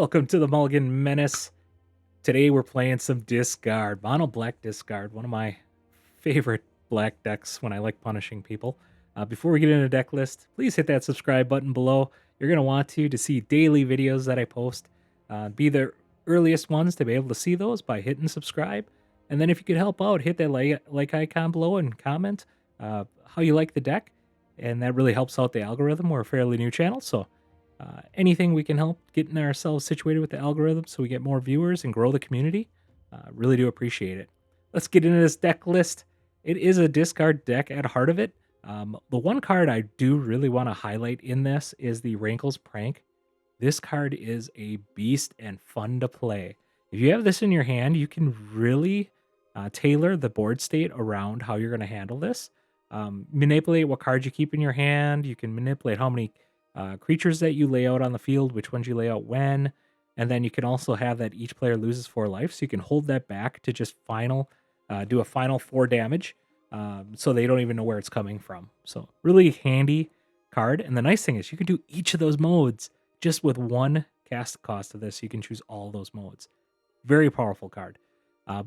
Welcome to the Mulligan Menace. Today we're playing some Discard. Mono Black Discard, one of my favorite black decks when I like punishing people. Before we get into the deck list, please hit that subscribe button below. You're going to want to see daily videos that I post. Be the earliest ones to be able to see those by hitting subscribe. And then if you could help out, hit that like icon below and comment how you like the deck. And that really helps out the algorithm. We're a fairly new channel, so anything we can help getting ourselves situated with the algorithm so we get more viewers and grow the community, really do appreciate it. Let's get into this deck list. It is a discard deck at heart of it. The one card I do really want to highlight in this is the Rankle's Prank. This card is a beast and fun to play. If you have this in your hand, you can really tailor the board state around how you're going to handle this. Manipulate what cards you keep in your hand. You can manipulate how many creatures that you lay out on the field, which ones you lay out when, and then you can also have that each player loses 4 life, so you can hold that back to just do a final 4 damage, so they don't even know where it's coming from. So really handy card, and the nice thing is you can do each of those modes just with 1 cast cost of this. You can choose all those modes. Very powerful card.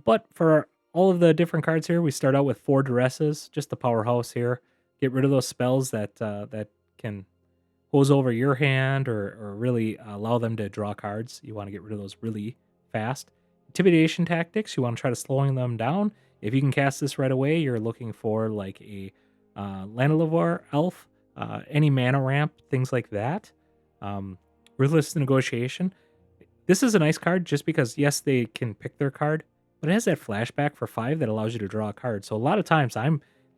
But for all of the different cards here, we start out with 4 Duresses, just the powerhouse here. Get rid of those spells that can hose over your hand or really allow them to draw cards. You want to get rid of those really fast. Intimidation tactics, you want to try to slowing them down. If you can cast this right away, you're looking for like a Landalvar elf, any mana ramp, things like that. Ruthless Negotiation. This is a nice card just because, yes, they can pick their card, but it has that flashback for 5 that allows you to draw a card. So a lot of times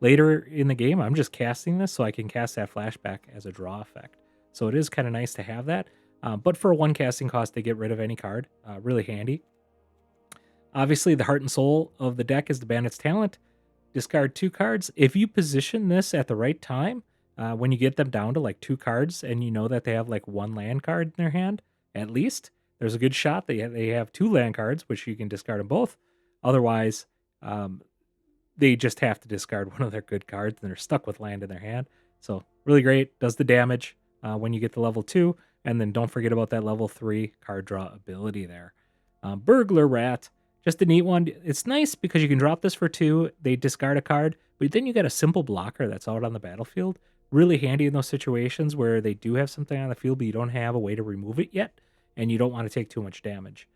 later in the game, I'm just casting this so I can cast that flashback as a draw effect. So it is kind of nice to have that. But for 1 casting cost, they get rid of any card. Really handy. Obviously, the heart and soul of the deck is the Bandit's Talent. Discard 2 cards. If you position this at the right time, when you get them down to like 2 cards and you know that they have like 1 land card in their hand, at least, there's a good shot they have 2 land cards, which you can discard them both. Otherwise, they just have to discard one of their good cards and they're stuck with land in their hand. So really great. Does the damage when you get to level 2. And then don't forget about that level 3 card draw ability there. Burglar Rat. Just a neat one. It's nice because you can drop this for 2. They discard a card, but then you got a simple blocker that's out on the battlefield. Really handy in those situations where they do have something on the field, but you don't have a way to remove it yet, and you don't want to take too much damage.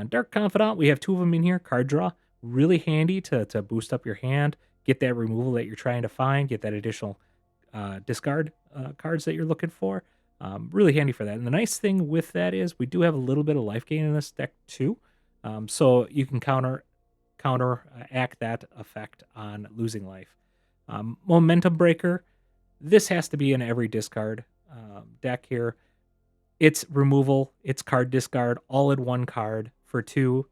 Dark Confidant, we have 2 of them in here. Card draw. Really handy to boost up your hand, get that removal that you're trying to find, get that additional discard cards that you're looking for. Really handy for that. And the nice thing with that is we do have a little bit of life gain in this deck too. So you can counteract that effect on losing life. Momentum Breaker. This has to be in every discard deck here. It's removal, it's card discard, all in 1 card for 2.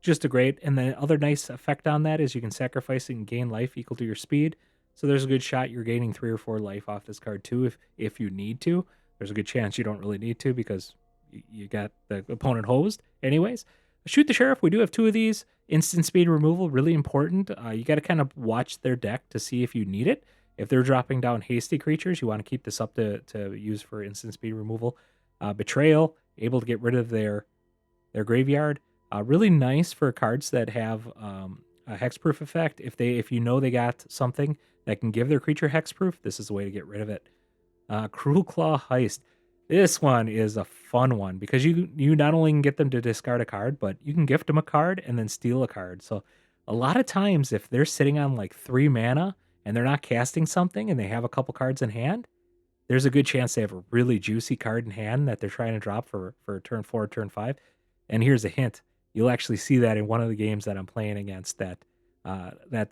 Just a great. And the other nice effect on that is you can sacrifice and gain life equal to your speed. So there's a good shot you're gaining 3 or 4 life off this card too if you need to. There's a good chance you don't really need to because you got the opponent hosed. Anyways, Shoot the Sheriff. We do have 2 of these. Instant speed removal, really important. You got to kind of watch their deck to see if you need it. If they're dropping down hasty creatures, you want to keep this up to use for instant speed removal. Betrayal, able to get rid of their graveyard. Really nice for cards that have a hexproof effect. If you know they got something that can give their creature hexproof, this is the way to get rid of it. Cruel Claw Heist. This one is a fun one because you not only can get them to discard a card, but you can gift them a card and then steal a card. So a lot of times if they're sitting on like 3 mana and they're not casting something and they have a couple cards in hand, there's a good chance they have a really juicy card in hand that they're trying to drop for turn 4, turn 5. And here's a hint. You'll actually see that in one of the games that I'm playing against that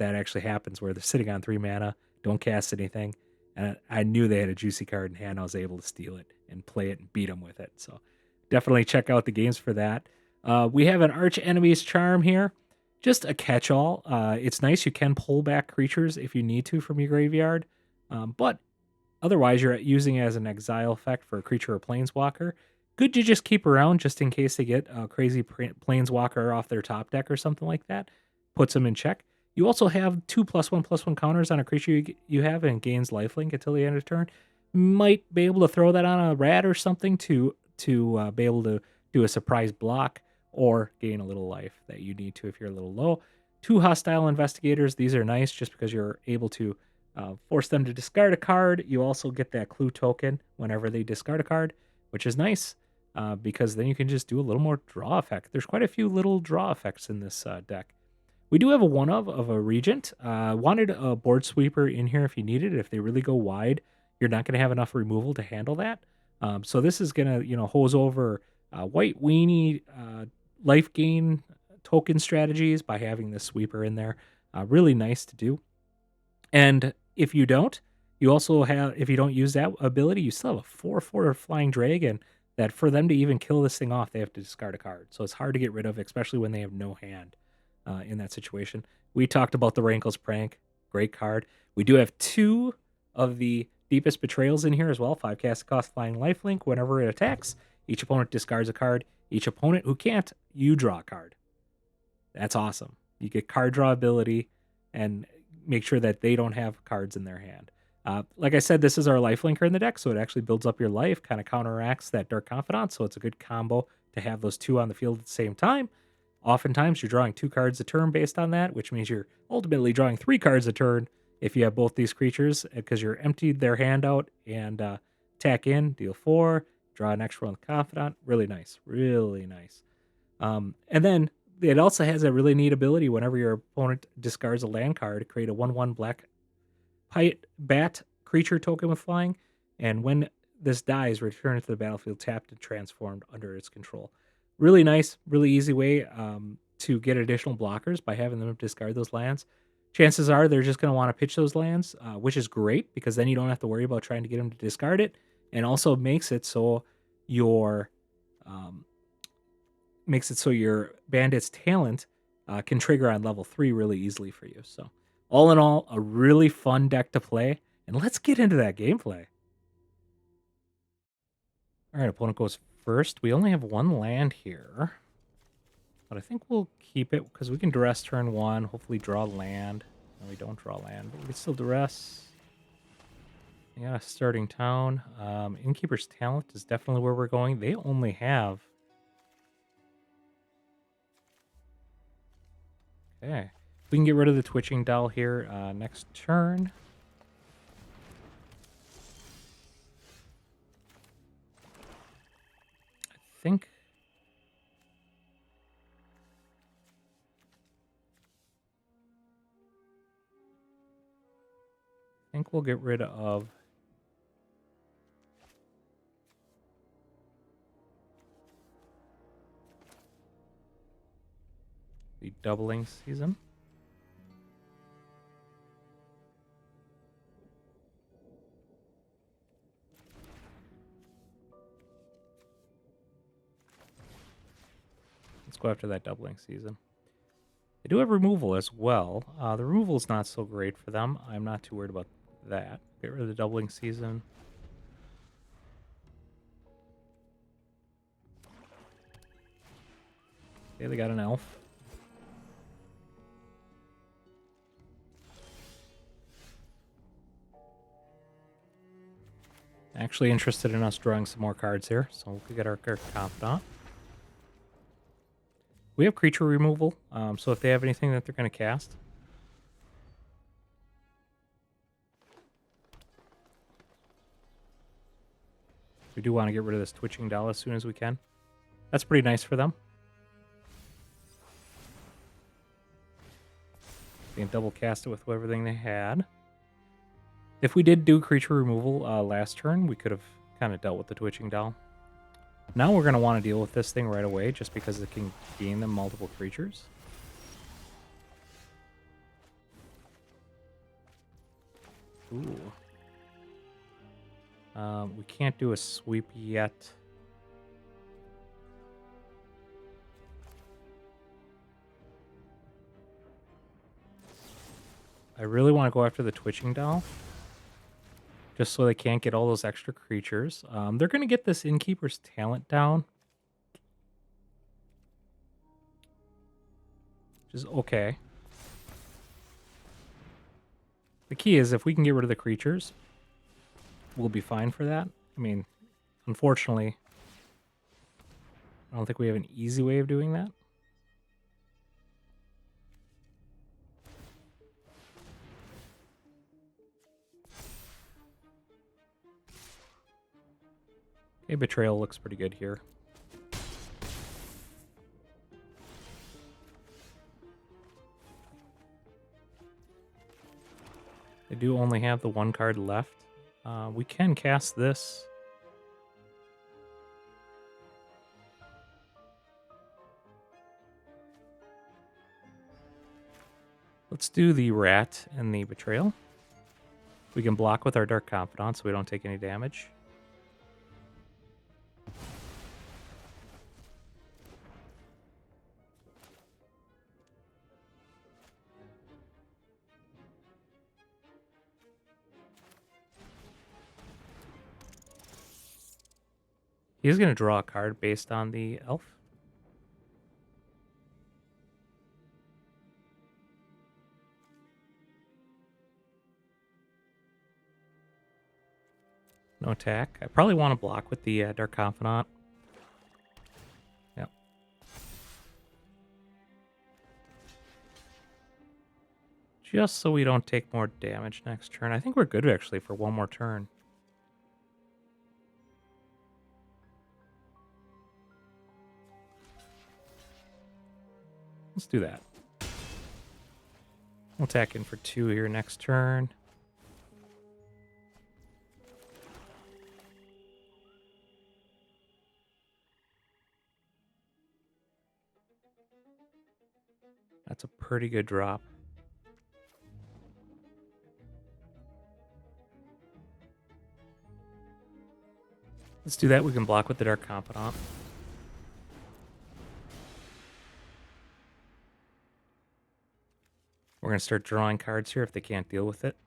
actually happens where they're sitting on 3 mana, don't cast anything. And I knew they had a juicy card in hand. I was able to steal it and play it and beat them with it. So definitely check out the games for that. We have an Arch Enemy's Charm here. Just a catch-all. It's nice. You can pull back creatures if you need to from your graveyard. But otherwise, you're using it as an exile effect for a creature or planeswalker. Good to just keep around just in case they get a crazy planeswalker off their top deck or something like that. Puts them in check. You also have 2+1/+1 counters on a creature you have and gains lifelink until the end of turn. Might be able to throw that on a rat or something to be able to do a surprise block, or gain a little life that you need to if you're a little low. 2 hostile investigators. These are nice just because you're able to force them to discard a card. You also get that clue token whenever they discard a card, which is nice because then you can just do a little more draw effect. There's quite a few little draw effects in this deck. We do have a one of a regent. Wanted a board sweeper in here if you need it. If they really go wide, you're not going to have enough removal to handle that. So this is going to, hose over white weenie life gain token strategies by having this sweeper in there. Really nice to do. And if you don't, you also have, if you don't use that ability, you still have a 4/4 flying dragon that for them to even kill this thing off, they have to discard a card. So it's hard to get rid of, especially when they have no hand in that situation. We talked about the Rankle's Prank. Great card. We do have 2 of the Deepest Betrayals in here as well. 5 cast cost flying lifelink. Whenever it attacks, each opponent discards a card. Each opponent who can't, you draw a card. That's awesome. You get card draw ability and make sure that they don't have cards in their hand. Like I said, this is our lifelinker in the deck, so it actually builds up your life, kind of counteracts that Dark Confidant, so it's a good combo to have those 2 on the field at the same time. Oftentimes, you're drawing 2 cards a turn based on that, which means you're ultimately drawing 3 cards a turn if you have both these creatures, because you're emptied their hand out and attack in, deal 4, draw an extra one with Confidant. Really nice. Really nice. And then it also has a really neat ability whenever your opponent discards a land card, create a 1/1 black bat creature token with flying, and when this dies, return it to the battlefield tapped and transformed under its control. Really nice, really easy way to get additional blockers by having them discard those lands. Chances are they're just going to want to pitch those lands, which is great because then you don't have to worry about trying to get them to discard it, and also makes it so your bandit's talent can trigger on level 3 really easily for you. So all in all, a really fun deck to play, and let's get into that gameplay. All right, opponent goes first. We only have 1 land here, but I think we'll keep it because we can duress turn 1, hopefully draw land. No, we don't draw land, but we can still duress. Yeah, starting town. Innkeeper's Talent is definitely where we're going. They only have... Okay. We can get rid of the Twitching Doll here next turn. I think we'll get rid of the doubling season. Let's go after that doubling season. They do have removal as well. The removal is not so great for them. I'm not too worried about that. Get rid of the doubling season. Okay, they got an elf. Actually interested in us drawing some more cards here, so we could get our Confidant. We have creature removal, so if they have anything that they're going to cast. We do want to get rid of this Twitching Doll as soon as we can. That's pretty nice for them. They can double cast it with everything they had. If we did do creature removal last turn, we could have kind of dealt with the Twitching Doll. Now we're going to want to deal with this thing right away, just because it can gain them multiple creatures. Ooh. We can't do a sweep yet. I really want to go after the Twitching Doll, just so they can't get all those extra creatures. They're going to get this Innkeeper's Talent down, which is okay. The key is if we can get rid of the creatures, we'll be fine for that. I mean, unfortunately, I don't think we have an easy way of doing that. Okay, Betrayal looks pretty good here. I do only have the one card left. We can cast this. Let's do the Rat and the Betrayal. We can block with our Dark Confidant so we don't take any damage. He's going to draw a card based on the elf. No attack. I probably want to block with the Dark Confidant. Yep. Just so we don't take more damage next turn. I think we're good, actually, for one more turn. Let's do that. We'll attack in for 2 here next turn. That's a pretty good drop. Let's do that. We can block with the Dark Confidant. We're going to start drawing cards here if they can't deal with it.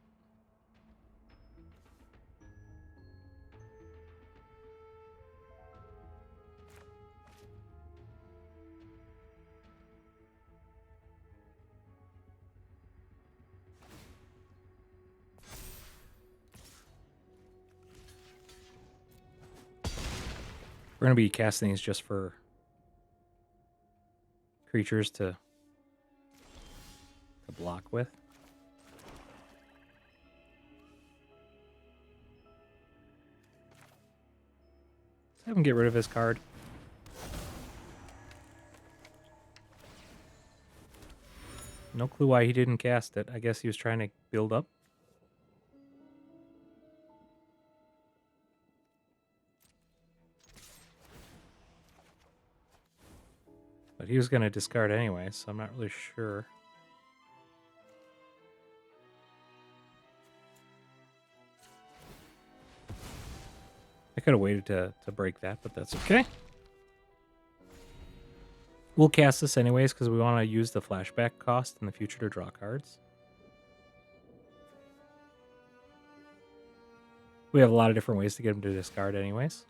We're going to be casting these just for creatures to block with. Let's have him get rid of his card. No clue why he didn't cast it. I guess he was trying to build up. But he was going to discard anyway, so I'm not really sure. I could have waited to break that, but that's okay. We'll cast this anyways because we want to use the flashback cost in the future to draw cards. We have a lot of different ways to get him to discard anyways.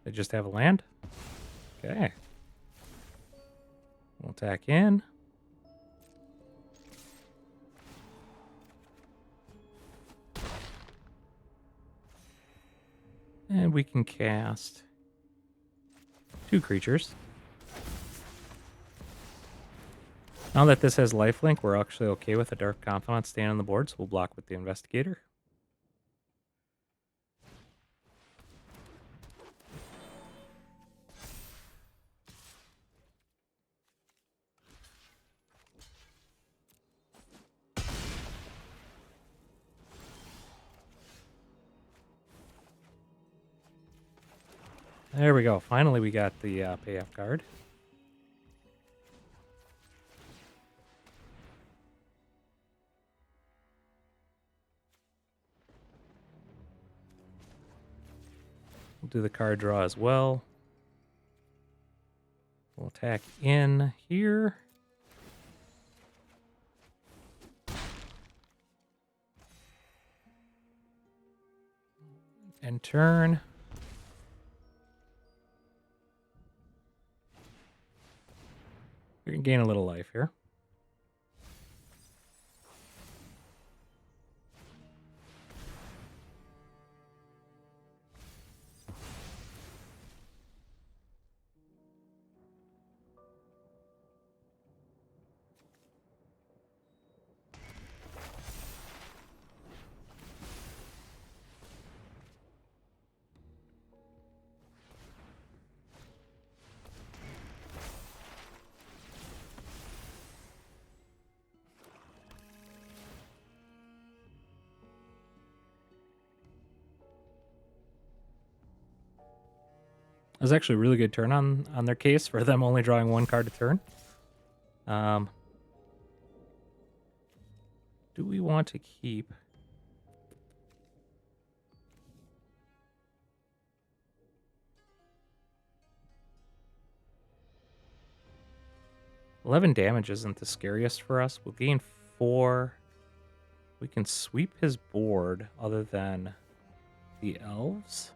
They just have a land. Okay. We'll attack in. And we can cast 2 creatures. Now that this has lifelink, we're actually okay with a Dark Confidant staying on the board, so we'll block with the Investigator. There we go. Finally, we got the payoff card. We'll do the card draw as well. We'll attack in here. And turn. You're going to gain a little life here. That was actually a really good turn on their case for them only drawing one card a turn. Do we want to keep... $11 damage isn't the scariest for us. We'll gain 4. We can sweep his board other than the elves.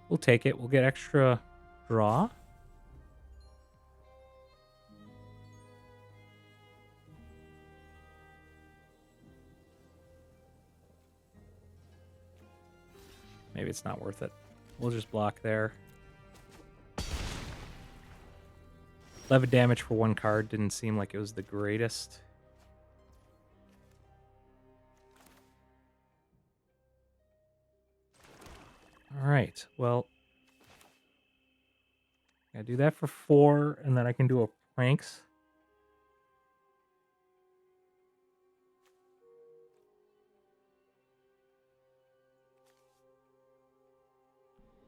We'll take it. We'll get extra draw. Maybe it's not worth it. We'll just block there. 11 damage for one card didn't seem like it was the greatest. All right, well, I do that for 4, and then I can do a pranks.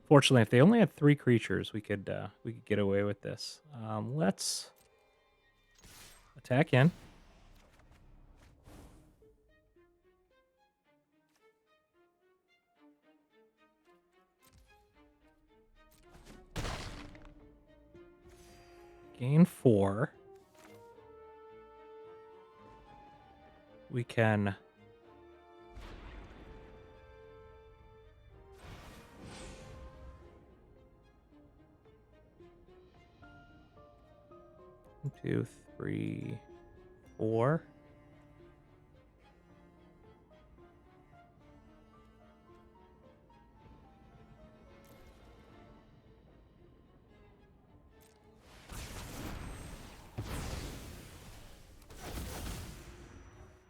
Fortunately, if they only had 3 creatures, we could get away with this. Let's attack in. Gain 4. We can... One, 2, 3, 4.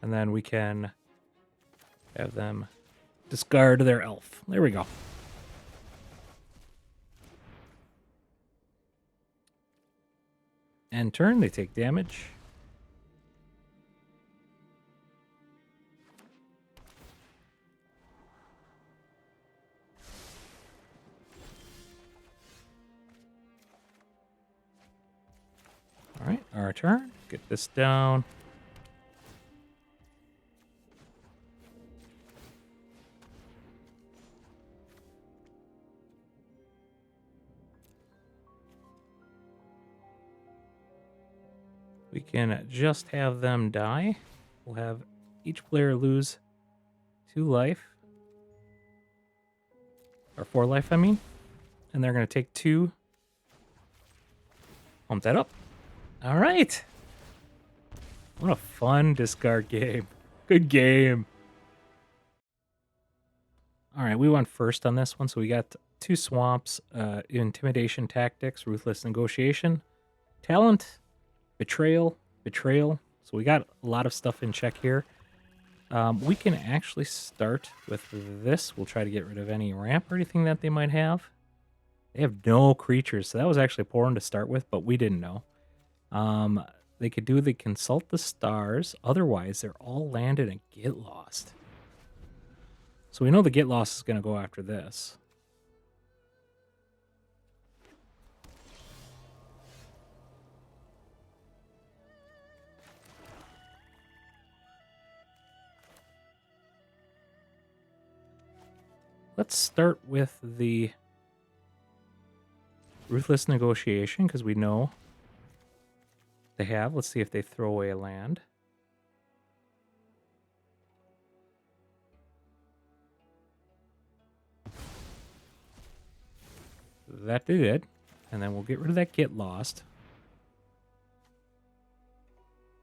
And then we can have them discard their elf. There we go. End turn, they take damage. All right, our turn. Get this down. We can just have them die. We'll have each player lose 2 life. Or 4 life, I mean. And they're going to take 2. Pump that up. All right. What a fun discard game. Good game. All right, we went first on this one. So we got 2 swamps, intimidation tactics, ruthless negotiation, talent, betrayal. So we got a lot of stuff in check here. We can actually start with this. We'll try to get rid of any ramp or anything that they might have. They have no creatures, so that was actually a poor one to start with, but we didn't know. They could do the consult the stars. Otherwise, they're all landed and get lost. So we know the get lost is going to go after this. Let's start with the Ruthless Negotiation, because we know they have. Let's see if they throw away a land. That did it. And then we'll get rid of that get lost.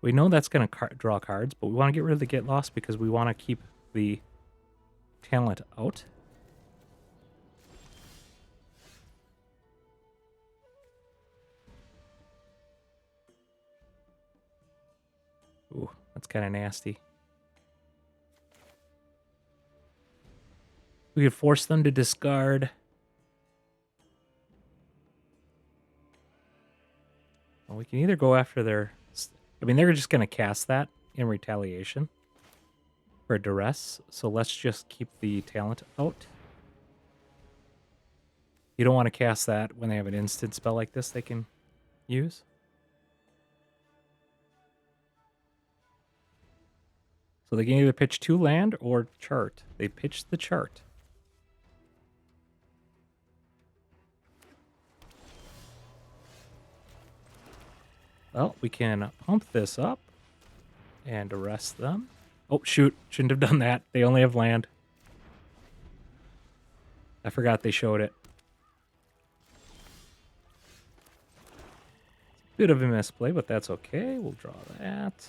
We know that's going to draw cards, but we want to get rid of the get lost because we want to keep the talent out. Ooh, that's kind of nasty. We could force them to discard. Well, we can either go after their... I mean, they're just going to cast that in retaliation for duress. So let's just keep the talent out. You don't want to cast that when they have an instant spell like this they can use. So they can either pitch 2 land or chart. They pitched the chart. Well, we can pump this up and arrest them. Oh, shoot. Shouldn't have done that. They only have land. I forgot they showed it. Bit of a misplay, but that's okay. We'll draw that.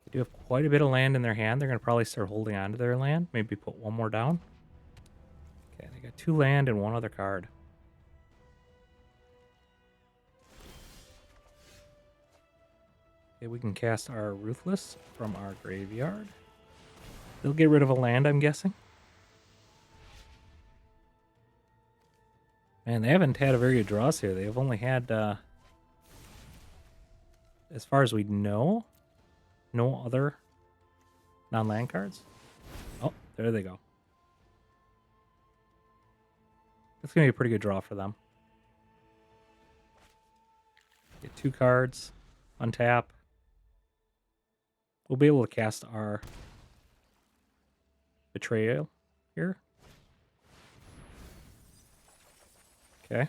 They do have quite a bit of land in their hand. They're going to probably start holding on to their land. Maybe put 1 more down. Okay, they got 2 land and 1 other card. Okay, we can cast our Ruthless from our graveyard. They'll get rid of a land, I'm guessing. Man, they haven't had a very good draws here. They've only had, as far as we know, no other non-land cards. Oh, there they go. That's going to be a pretty good draw for them. Get 2 cards, untap. We'll be able to cast our Betrayal here. Okay.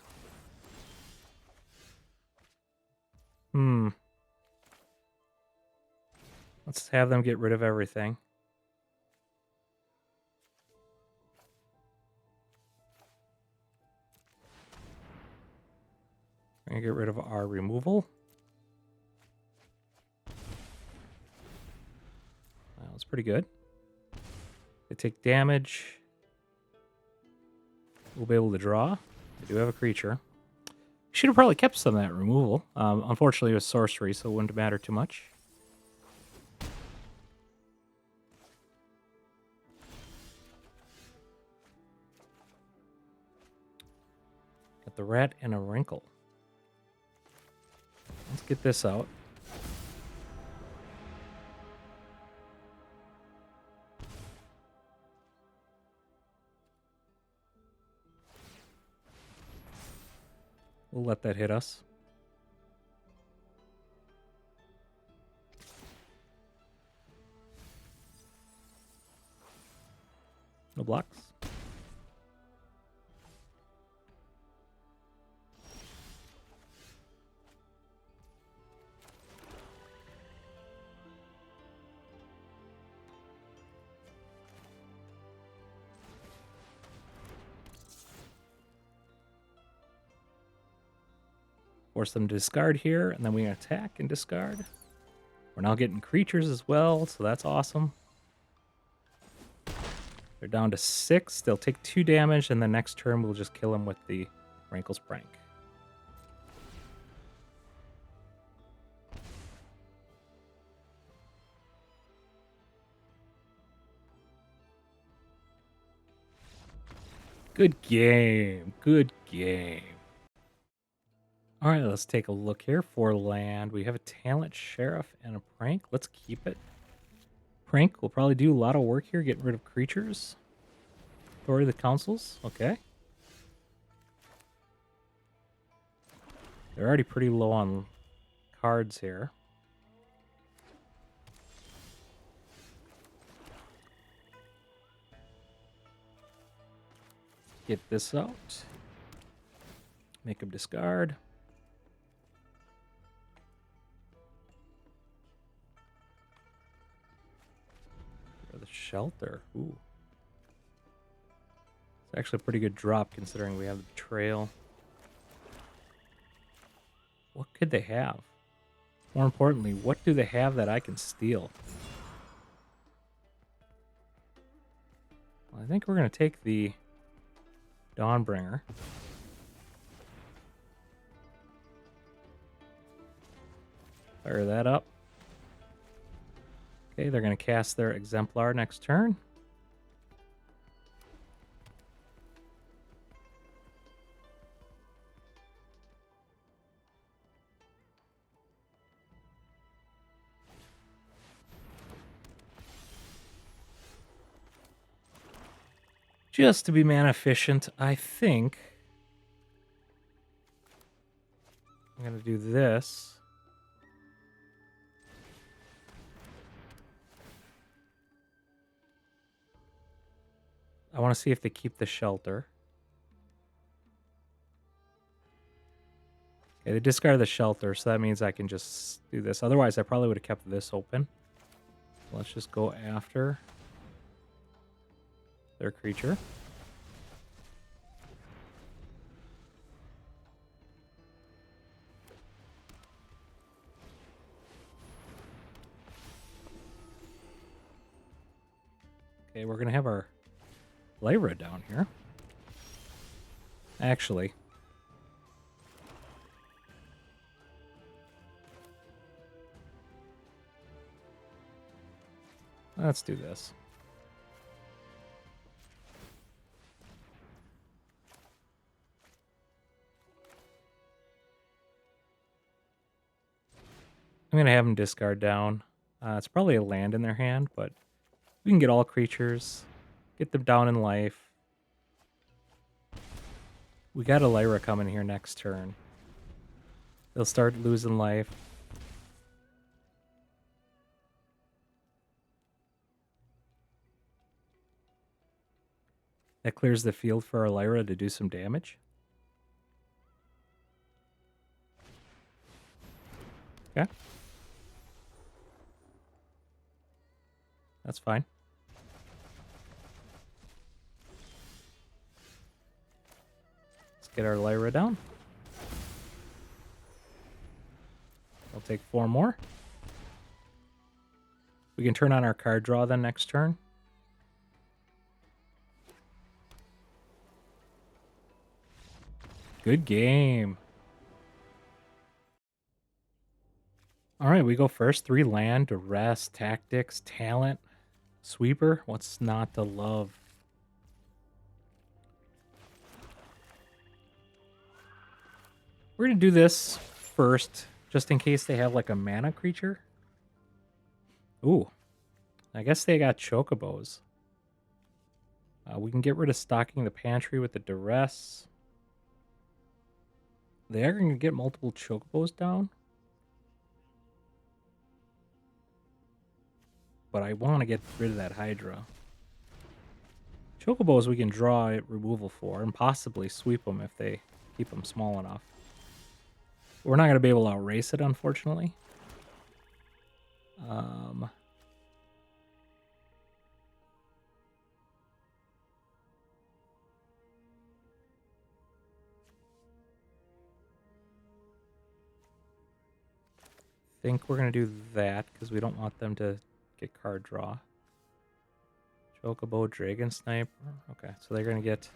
Let's have them get rid of everything. We're going to get rid of our removal. That was pretty good. They take damage. We'll be able to draw. They do have a creature. Should have probably kept some of that removal. Unfortunately, it was sorcery, so it wouldn't matter too much. Got the rat and a Rankle. Let's get this out. We'll let that hit us. No blocks. Force them to discard here, and then we attack and discard. We're now getting creatures as well, so that's awesome. They're down to 6. They'll take 2 damage, and the next turn we'll just kill them with the Rankle's Prank. Good game. Good game. All right, let's take a look here for land. We have a Talent Sheriff and a Prank. Let's keep it. Prank will probably do a lot of work here, getting rid of creatures. Story of the Councils. Okay. They're already pretty low on cards here. Get this out. Make them discard. The shelter. Ooh. Actually a pretty good drop considering we have the betrayal. What could they have? More importantly, what do they have that I can steal? Well, I think we're going to take the Dawnbringer. Fire that up. Okay, they're going to cast their Exemplar next turn. Just to be mana efficient, I think I'm going to do this. I want to see if they keep the shelter. Okay, they discard the shelter, so that means I can just do this. Otherwise, I probably would have kept this open. Let's just go after their creature. Okay, we're going to have our Lyra down here. Actually, let's do this. I'm going to have them discard down. It's probably a land in their hand, but we can get all creatures, get them down in life. We got a Lyra coming here next turn. They'll start losing life. That clears the field for our Lyra to do some damage. Okay. That's fine. Let's get our Lyra down. I'll take 4 more. We can turn on our card draw then next turn. Good game. All right, we go first. 3 land, duress, tactics, talent, sweeper. What's not to love? We're going to do this first, just in case they have like a mana creature. Ooh, I guess they got chocobos. We can get rid of stocking the pantry with the duress. They are going to get multiple chocobos down. But I want to get rid of that Hydra. Chocobos we can draw it removal for and possibly sweep them if they keep them small enough. We're not going to be able to outrace it, unfortunately. Think we're going to do that because we don't want them to get card draw. Chocobo, Dragon Sniper. Okay, so they're going to get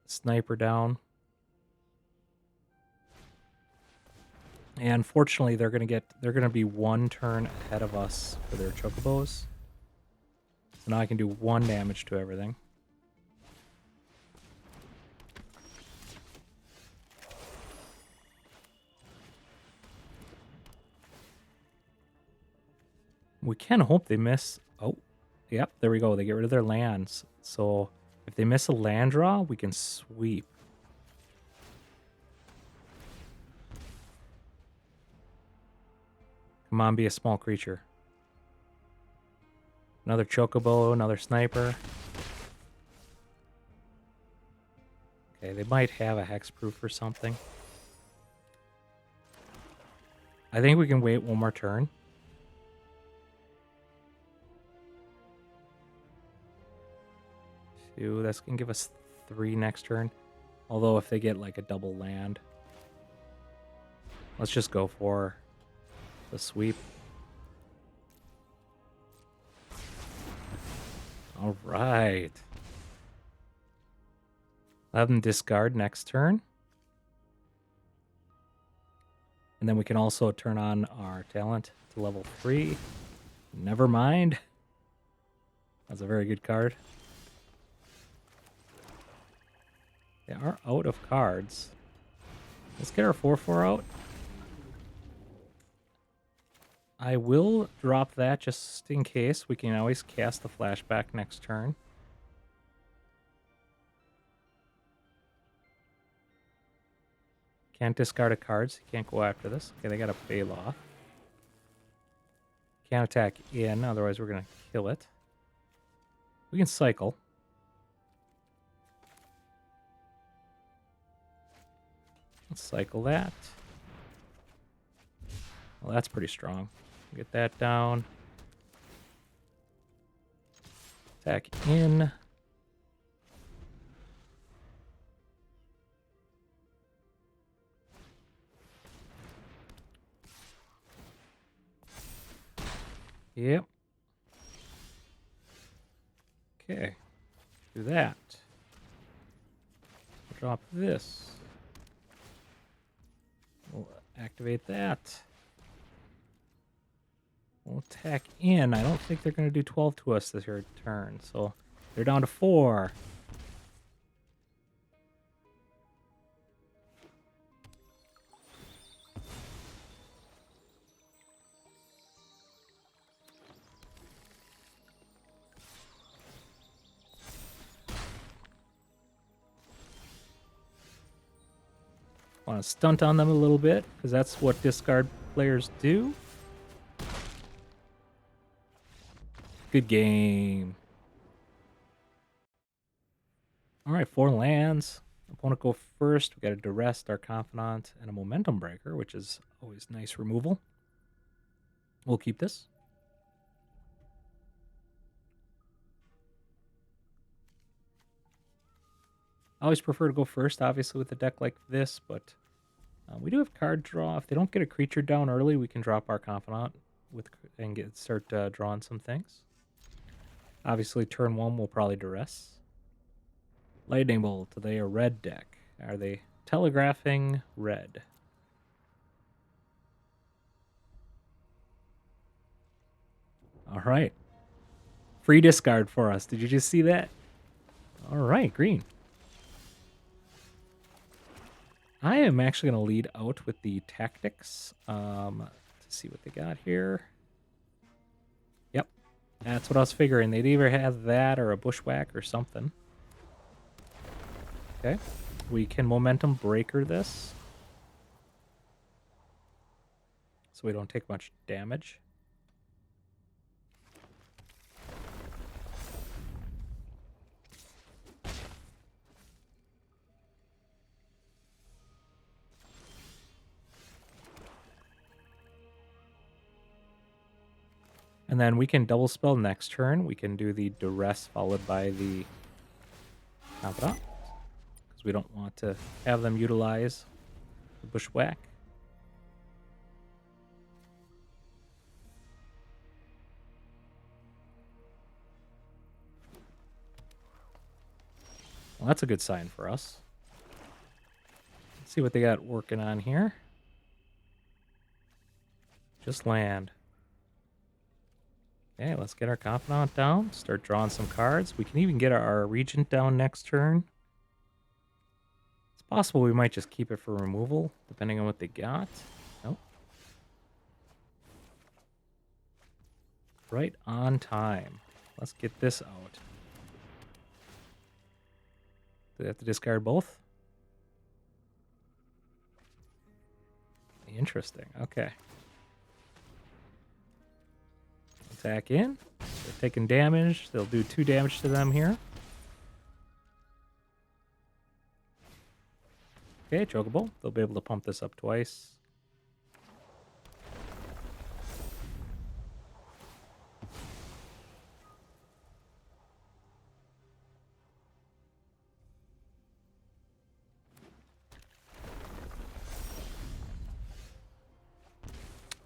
Sniper down. And unfortunately, they're going to be 1 turn ahead of us for their chocobos. So now I can do 1 damage to everything. We can hope they miss. Oh, yep, there we go. They get rid of their lands. So if they miss a land draw, we can sweep. Come on, be a small creature. Another chocobo, another sniper. Okay, they might have a hexproof or something. I think we can wait 1 more turn. 2. That's going to give us 3 next turn. Although if they get like a double land, let's just go for the sweep. All right. Have them discard next turn. And then we can also turn on our talent to level 3. Never mind. That's a very good card. They are out of cards. Let's get our 4/4 out. I will drop that just in case. We can always cast the flashback next turn. Can't discard a card, so you can't go after this. Okay, they got a Baloth. Can't attack in, otherwise we're going to kill it. We can cycle. Let's cycle that. Well, that's pretty strong. Get that down. Attack in. Yep. Okay. Do that. Drop this. We'll activate that. We'll attack in. I don't think they're going to do 12 to us this turn, so they're down to 4. Want to stunt on them a little bit, because that's what discard players do. Good game. All right, 4 lands. Opponent go first. We got a Duress, our Confidant, and a Momentum Breaker, which is always nice removal. We'll keep this. I always prefer to go first, obviously, with a deck like this, but we do have card draw. If they don't get a creature down early, we can drop our Confidant and start drawing some things. Obviously, turn 1 will probably Duress. Lightning Bolt, are they a red deck? Are they telegraphing red? All right. Free discard for us. Did you just see that? All right, green. I am actually going to lead out with the tactics to see what they got here. Yep, that's what I was figuring. They'd either have that or a bushwhack or something. Okay, we can Momentum Breaker this, so we don't take much damage. And then we can double spell next turn. We can do the Duress followed by the Confidant, because we don't want to have them utilize the Bushwhack. Well, that's a good sign for us. Let's see what they got working on here. Just land. Okay, let's get our Confidant down. Start drawing some cards. We can even get our Regent down next turn. It's possible we might just keep it for removal, depending on what they got. Nope. Right on time. Let's get this out. Do they have to discard both? Interesting. Okay. Attack in. They're taking damage. They'll do 2 damage to them here. Okay, Chocobo. They'll be able to pump this up twice.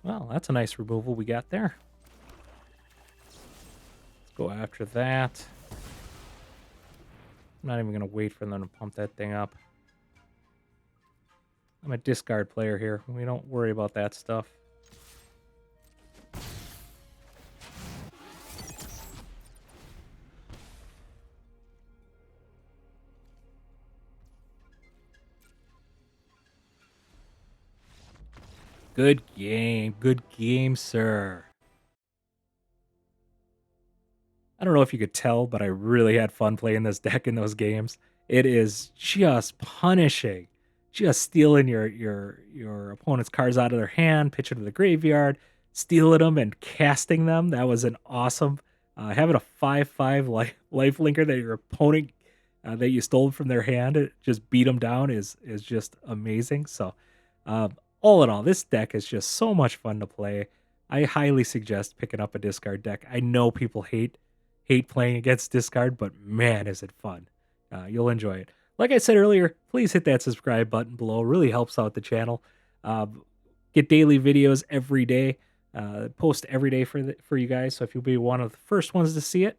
Well, that's a nice removal we got there. Let's go after that. I'm not even going to wait for them to pump that thing up. I'm a discard player here. We don't worry about that stuff. Good game, sir. I don't know if you could tell, but I really had fun playing this deck in those games. It is just punishing, just stealing your opponent's cards out of their hand, pitching to the graveyard, stealing them and casting them. That was an awesome. Having a 5/5 life linker that your opponent that you stole from their hand just beat them down is just amazing. So, all in all, this deck is just so much fun to play. I highly suggest picking up a discard deck. I know people hate playing against discard, but man, is it fun. You'll enjoy it. Like I said earlier, please hit that subscribe button below. It really helps out the channel. Get daily videos every day. Post every day for you guys. So if you'll be one of the first ones to see it,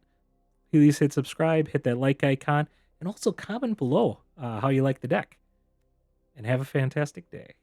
please hit subscribe, hit that like icon, and also comment below how you like the deck. And have a fantastic day.